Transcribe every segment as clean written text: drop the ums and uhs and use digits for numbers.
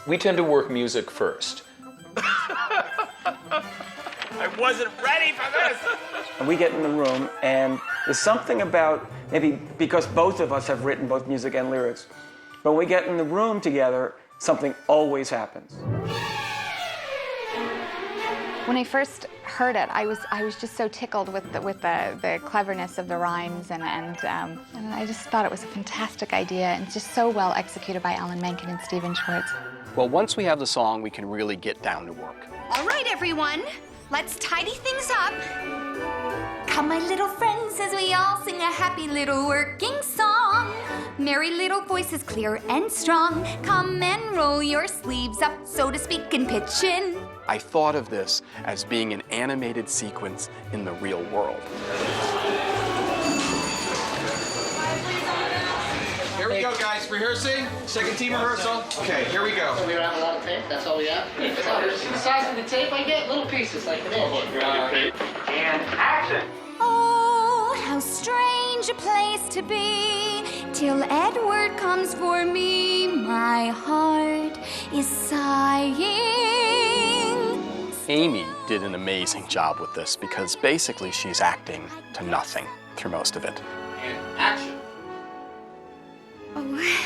We tend to work music first. I wasn't ready for this! And we get in the room, and there's something about, maybe because both of us have written both music and lyrics, but when we get in the room together, something always happens. When I first heard it, I was just so tickled with the cleverness of the rhymes, and I just thought it was a fantastic idea, and just so well executed by Alan Menken and Stephen Schwartz. Well, once we have the song, we can really get down to work. All right, everyone, let's tidy things up. Come, my little friends, as we all sing a happy little working song. Merry little voices, clear and strong. Come and roll your sleeves up, so to speak, and pitch in. I thought of this as being an animated sequence in the real world. Here we go, guys. Rehearsing. Second team rehearsal. Okay, here we go. So we don't have a lot of tape? That's all we have? The size of the tape I get? Little pieces, like an inch. And action! Oh, how strange a place to be, till Edward comes for me. My heart is sighing. Amy did an amazing job with this because basically she's acting to nothing through most of it. And action! Oh.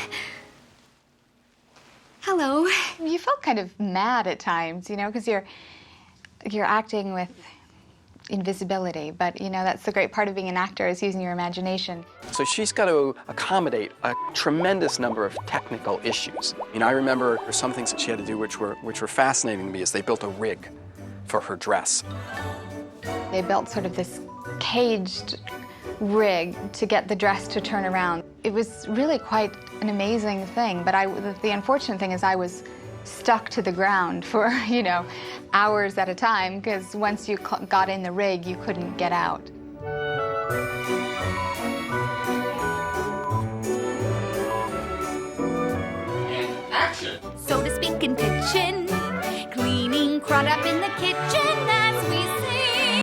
Hello. You felt kind of mad at times, you know, because you're acting with invisibility, but you know, that's the great part of being an actor, is using your imagination. So she's got to accommodate a tremendous number of technical issues. You know, I remember some things that she had to do which were fascinating to me, is they built a rig for her dress. They built sort of this caged rig to get the dress to turn around. It was really quite an amazing thing, but the unfortunate thing is I was stuck to the ground for, you know, hours at a time, because once you got in the rig, you couldn't get out. And action! So to speak, and pitch in. Cleaning crud up in the kitchen as we sing.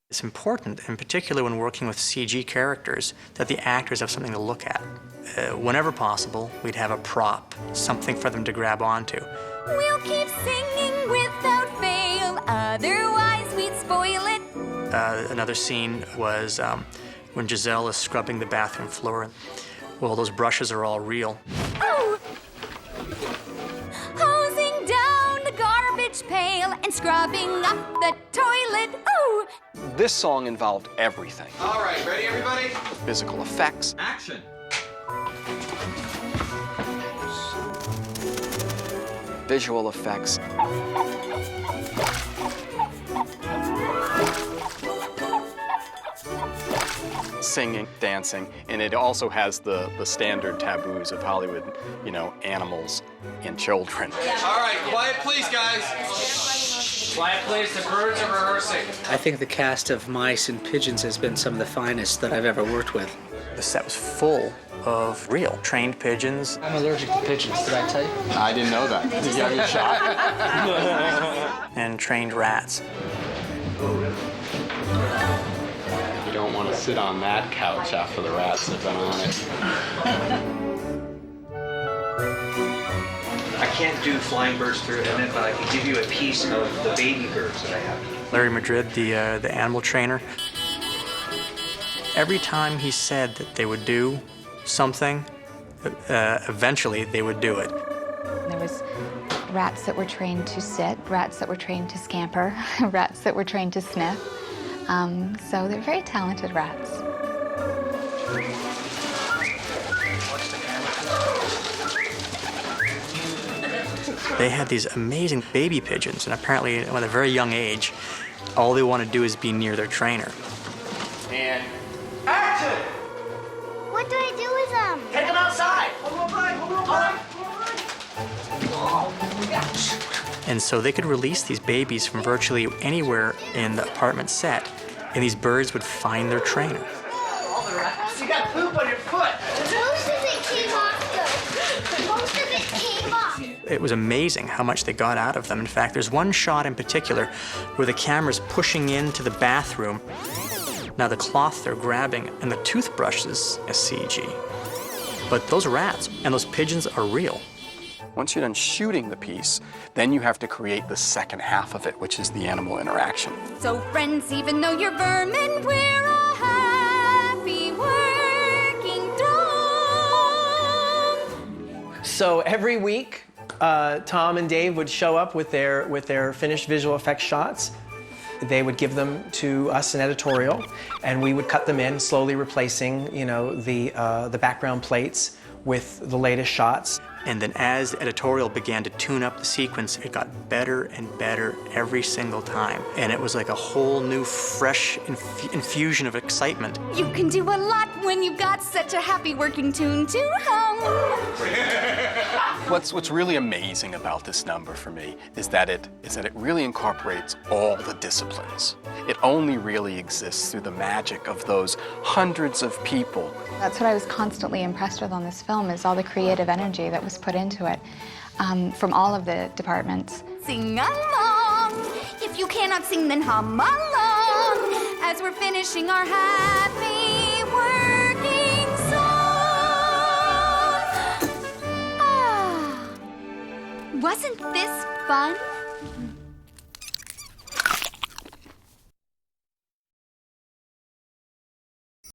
It's important, in particular when working with CG characters, that the actors have something to look at. Whenever possible, we'd have a prop, something for them to grab onto. We'll keep singing without fail, otherwise we'd spoil it. Another scene was when Giselle is scrubbing the bathroom floor. Well, those brushes are all real. Oh! Hosing down the garbage pail and scrubbing up the toilet. Oh! This song involved everything. All right, ready, everybody? Physical effects, Action. visual effects, singing, dancing, and it also has the standard taboos of Hollywood, you know, animals and children. All right, quiet please, guys. Quiet please, the birds are rehearsing. I think the cast of Mice and Pigeons has been some of the finest that I've ever worked with. The set was full of real trained pigeons. I'm allergic to pigeons, did I tell you? I didn't know that. Did you have your shot? And trained rats. You don't want to sit on that couch after the rats have been on it. I can't do flying birds through a minute, but I can give you a piece of the baby birds that I have. Larry Madrid, the animal trainer, every time he said that they would do something, eventually they would do it. There was rats that were trained to sit, rats that were trained to scamper, rats that were trained to sniff. So they're very talented rats. They had these amazing baby pigeons, and apparently at a very young age, all they want to do is be near their trainer. And action! What do I do with them? Take them outside! And so they could release these babies from virtually anywhere in the apartment set, and these birds would find their trainer. You got poop on your foot! Most of it came off, though. Most of it came off. It was amazing how much they got out of them. In fact, there's one shot in particular where the camera's pushing into the bathroom. Now the cloth they're grabbing and the toothbrushes is CG. But those rats and those pigeons are real. Once you're done shooting the piece, then you have to create the second half of it, which is the animal interaction. So friends, even though you're vermin, we're a happy working throng. So every week, Tom and Dave would show up with their finished visual effects shots. They would give them to us in editorial, and we would cut them in, slowly replacing, the background plates with the latest shots. And then as editorial began to tune up the sequence, it got better and better every single time. And it was like a whole new, fresh infusion of excitement. You can do a lot when you've got such a happy working tune to hum. What's really amazing about this number for me is that it really incorporates all the disciplines. It only really exists through the magic of those hundreds of people. That's what I was constantly impressed with on this film, is all the creative energy that was put into it from all of the departments. Sing along. If you cannot sing, then hum along as we're finishing our happy working song. Ah, wasn't this fun?